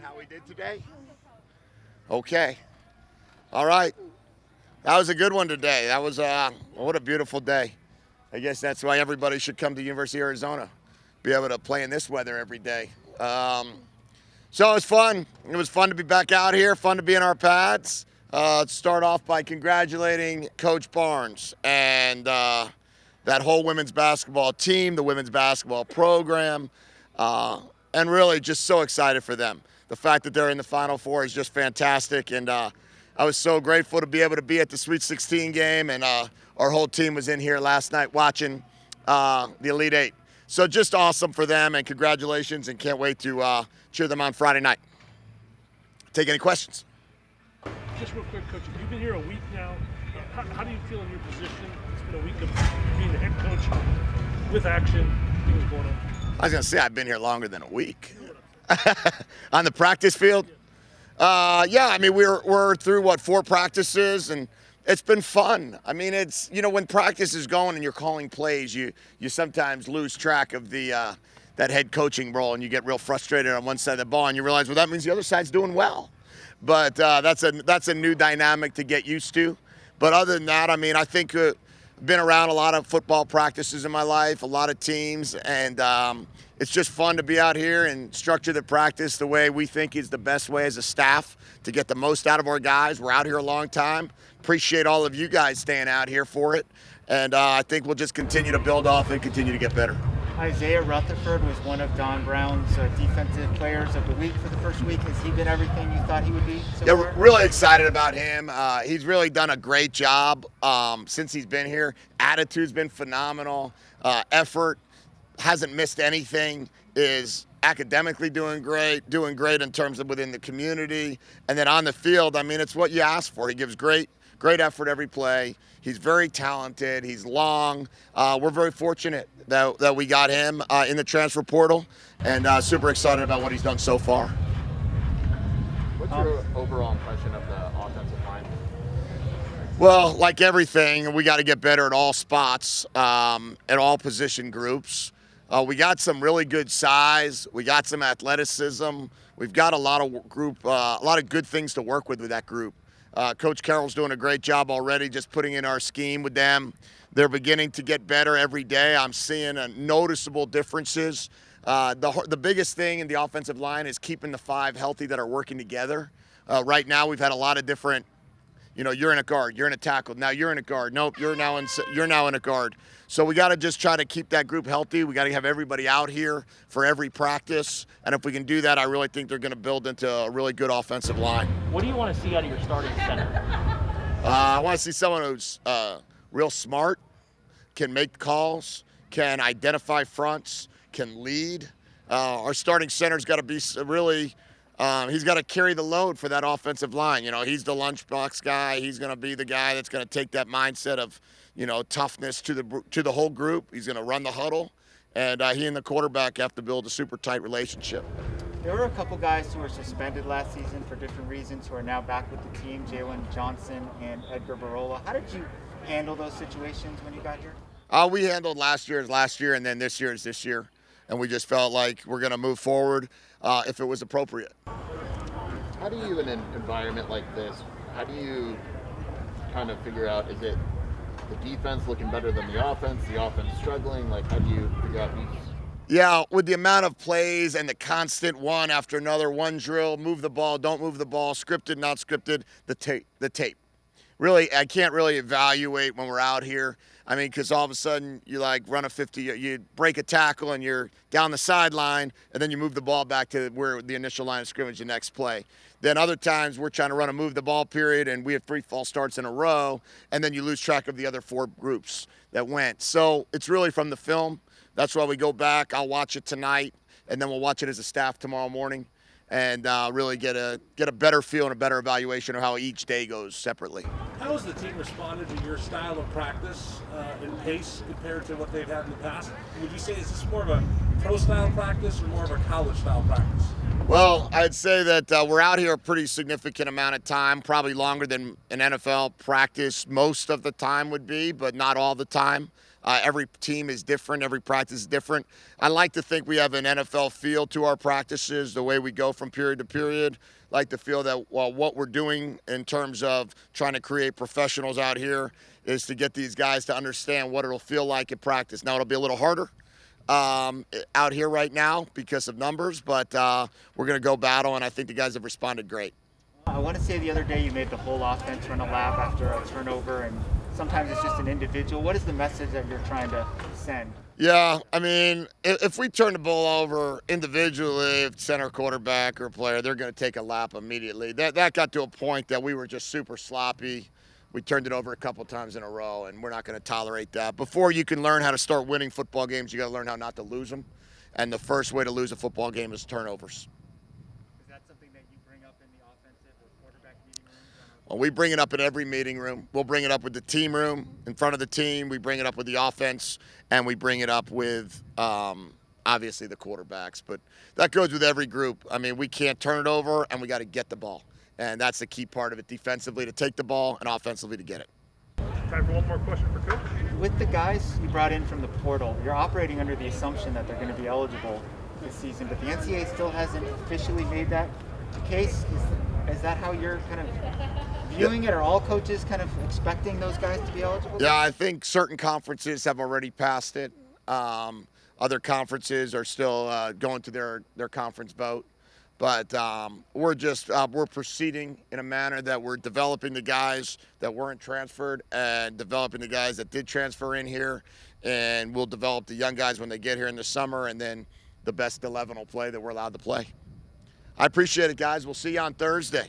How we did today? Okay. All right. That was a good one today. That was what a beautiful day. I guess that's why everybody should come to University of Arizona, be able to play in this weather every day. So it was fun. It was fun to be back out here, fun to be in our pads. Let's start off by congratulating Coach Barnes and that whole women's basketball team, the women's basketball program, and really just so excited for them. The fact that they're in the Final Four is just fantastic, and I was so grateful to be able to be at the Sweet 16 game, and our whole team was in here last night watching the Elite Eight. So just awesome for them, and congratulations, and can't wait to cheer them on Friday night. Take any questions? Just real quick, Coach, you've been here a week now. How do you feel in your position? It's been a week of being the head coach with action. What's going on? I was going to say I've been here longer than a week. On the practice field? Yeah, I mean, we're through, 4 practices, and it's been fun. I mean, it's, when practice is going and you're calling plays, you sometimes lose track of that head coaching role, and you get real frustrated on one side of the ball, and you realize, well, that means the other side's doing well. But that's a new dynamic to get used to. But other than that, I mean, I think I've been around a lot of football practices in my life, a lot of teams, and it's just fun to be out here and structure the practice the way we think is the best way as a staff to get the most out of our guys. We're out here a long time. Appreciate all of you guys staying out here for it. And I think we'll just continue to build off and continue to get better. Isaiah Rutherford was one of Don Brown's defensive players of the week for the first week. Has he been everything you thought he would be so Yeah, far? we're really excited about him. He's really done a great job since he's been here. Attitude's been phenomenal. Effort, hasn't missed anything, is academically doing great in terms of within the community. And then on the field, I mean, it's what you ask for. He gives great effort every play. He's very talented. He's long. We're very fortunate that we got him in the transfer portal, and super excited about what he's done so far. What's your overall impression of the offensive line? Well, like everything, we got to get better at all spots, at all position groups. We got some really good size. We got some athleticism. We've got a lot of good things to work with that group. Coach Carroll's doing a great job already just putting in our scheme with them. They're beginning to get better every day. I'm seeing noticeable differences. The biggest thing in the offensive line is keeping the 5 healthy that are working together. Right now we've had a lot of different, you're in a guard, you're in a tackle, now you're in a guard, nope, you're now in a guard. So we got to just try to keep that group healthy. We got to have everybody out here for every practice. And if we can do that, I really think they're going to build into a really good offensive line. What do you want to see out of your starting center? I want to see someone who's real smart, can make calls, can identify fronts, can lead. Our starting center's got to be really, he's got to carry the load for that offensive line. He's the lunchbox guy. He's going to be the guy that's going to take that mindset of, toughness to the whole group. He's going to run the huddle, and he and the quarterback have to build a super tight relationship. There were a couple guys who were suspended last season for different reasons who are now back with the team, Jalen Johnson and Edgar Barola. How did you handle those situations when you got here? We handled last year as last year, and then this year is this year. And we just felt like we're going to move forward if it was appropriate. How do you, in an environment like this, how do you kind of figure out, is it the defense looking better than the offense struggling? Like, how do you figure out these? Yeah, with the amount of plays and the constant one after another, one drill, move the ball, don't move the ball, scripted, not scripted, the tape. Really, I can't really evaluate when we're out here. I mean, because all of a sudden you run a 50, you break a tackle and you're down the sideline, and then you move the ball back to where the initial line of scrimmage, the next play. Then other times we're trying to run a move the ball period, and we have 3 false starts in a row, and then you lose track of the other 4 groups that went. So it's really from the film. That's why we go back. I'll watch it tonight, and then we'll watch it as a staff tomorrow morning, and really get a better feel and a better evaluation of how each day goes separately. How has the team responded to your style of practice and pace compared to what they've had in the past? Would you say is this more of a pro-style practice or more of a college-style practice? Well, I'd say that we're out here a pretty significant amount of time, probably longer than an NFL practice most of the time would be, but not all the time. Every team is different. Every practice is different. I like to think we have an NFL feel to our practices, the way we go from period to period. Like to feel that what we're doing in terms of trying to create professionals out here is to get these guys to understand what it'll feel like at practice. Now, it'll be a little harder out here right now because of numbers, but we're going to go battle, and I think the guys have responded great. I want to say the other day you made the whole offense run a lap after a turnover, and sometimes it's just an individual. What is the message that you're trying to send? Yeah, I mean, if we turn the ball over individually, if center quarterback or player, they're going to take a lap immediately. That got to a point that we were just super sloppy. We turned it over a couple times in a row, and we're not going to tolerate that. Before you can learn how to start winning football games, you got to learn how not to lose them. And the first way to lose a football game is turnovers. Is that something that you bring up in the offensive or quarterback meeting rooms? Well, we bring it up in every meeting room. We'll bring it up with the team room, in front of the team. We bring it up with the offense, and we bring it up with, obviously, the quarterbacks. But that goes with every group. I mean, we can't turn it over, and we got to get the ball. And that's the key part of it, defensively to take the ball and offensively to get it. Time for one more question for Coach. With the guys you brought in from the portal, you're operating under the assumption that they're going to be eligible this season, but the NCAA still hasn't officially made that the case. Is that how you're kind of viewing it? Are all coaches kind of expecting those guys to be eligible? Yeah, I think certain conferences have already passed it. Other conferences are still going to their conference vote. But we're proceeding in a manner that we're developing the guys that weren't transferred and developing the guys that did transfer in here. And we'll develop the young guys when they get here in the summer, and then the best 11 will play that we're allowed to play. I appreciate it, guys. We'll see you on Thursday.